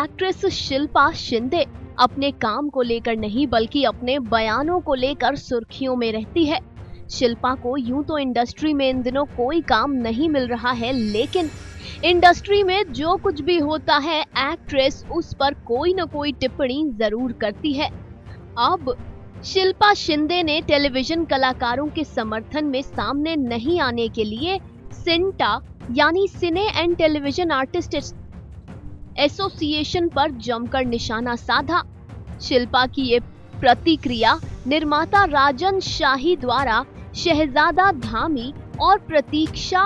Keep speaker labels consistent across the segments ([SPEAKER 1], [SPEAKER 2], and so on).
[SPEAKER 1] Actress Shilpa Shinde अपने काम को लेकर नहीं बल्कि अपने बयानों को लेकर सुर्खियों में रहती है। शिल्पा को यूं तो इंडस्ट्री में इन दिनों कोई काम नहीं मिल रहा है, लेकिन इंडस्ट्री में जो कुछ भी होता है एक्ट्रेस उस पर कोई न कोई टिप्पणी जरूर करती है। अब शिल्पा शिंदे ने टेलीविजन कलाकारों के समर्थन में सामने नहीं आने के लिए सिंटा यानी सिने एंड टेलीविजन आर्टिस्ट एसोसिएशन पर जमकर निशाना साधा। शिल्पा की ये प्रतिक्रिया निर्माता राजन शाही द्वारा शहजादा धामी और प्रतीक्षा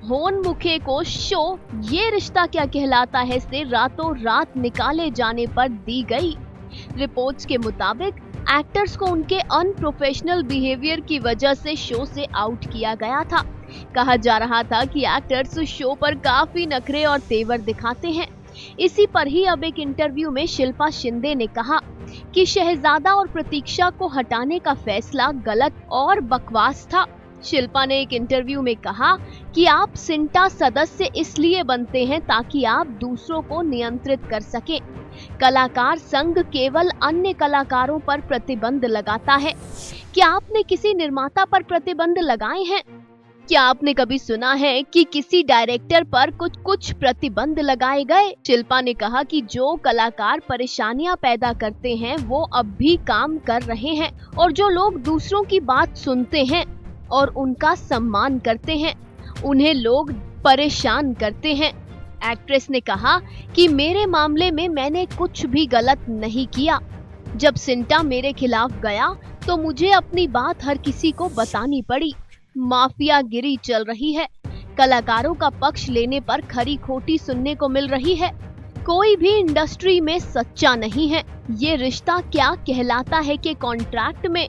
[SPEAKER 1] होनमुखे को शो ये रिश्ता क्या कहलाता है से रातों रात निकाले जाने पर दी गई। रिपोर्ट्स के मुताबिक एक्टर्स को उनके अनप्रोफेशनल बिहेवियर की वजह से शो से आउट किया गया था। कहा जा रहा था कि एक्टर्स शो पर काफी नखरे और तेवर दिखाते हैं। इसी पर ही अब एक इंटरव्यू में शिल्पा शिंदे ने कहा कि शहजादा और प्रतीक्षा को हटाने का फैसला गलत और बकवास था। शिल्पा ने एक इंटरव्यू में कहा कि आप सिंटा सदस्य इसलिए बनते हैं ताकि आप दूसरों को नियंत्रित कर सकें। कलाकार संघ केवल अन्य कलाकारों पर प्रतिबंध लगाता है। क्या आपने किसी निर्माता पर प्रतिबंध लगाए हैं? क्या आपने कभी सुना है कि किसी डायरेक्टर पर कुछ प्रतिबंध लगाए गए? शिल्पा ने कहा कि जो कलाकार परेशानियां पैदा करते हैं वो अब भी काम कर रहे हैं और जो लोग दूसरों की बात सुनते हैं और उनका सम्मान करते हैं उन्हें लोग परेशान करते हैं। एक्ट्रेस ने कहा कि मेरे मामले में मैंने कुछ भी गलत नहीं किया। जब सिंटा मेरे खिलाफ गया तो मुझे अपनी बात हर किसी को बतानी पड़ी। माफियागिरी चल रही है। कलाकारों का पक्ष लेने पर खरी खोटी सुनने को मिल रही है। कोई भी इंडस्ट्री में सच्चा नहीं है। ये रिश्ता क्या कहलाता है कि कॉन्ट्रैक्ट में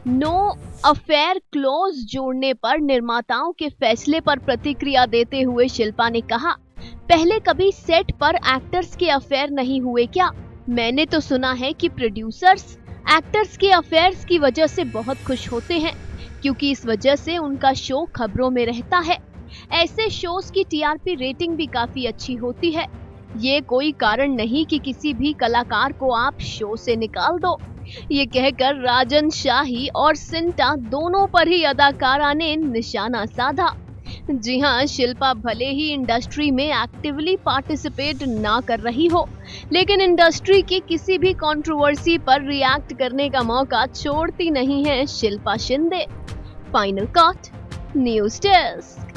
[SPEAKER 1] नो अफेयर क्लोज जोड़ने पर निर्माताओं के फैसले पर प्रतिक्रिया देते हुए शिल्पा ने कहा, पहले कभी सेट पर एक्टर्स के अफेयर नहीं हुए क्या? मैंने तो सुना है कि प्रोड्यूसर्स एक्टर्स के अफेयर्स की वजह से बहुत खुश होते हैं क्योंकि इस वजह से उनका शो खबरों में रहता है। ऐसे शोज की टीआरपी रेटिंग भी काफी अच्छी होती है। ये कोई कारण नहीं कि किसी भी कलाकार को आप शो से निकाल दो। ये कहकर राजन शाही और सिंटा दोनों पर ही अदाकारा ने निशाना साधा। जी हाँ, शिल्पा भले ही इंडस्ट्री में एक्टिवली पार्टिसिपेट ना कर रही हो, लेकिन इंडस्ट्री की किसी भी कंट्रोवर्सी पर रिएक्ट करने का मौका छोड़ती नहीं है Shilpa Shinde. Final cut news desk.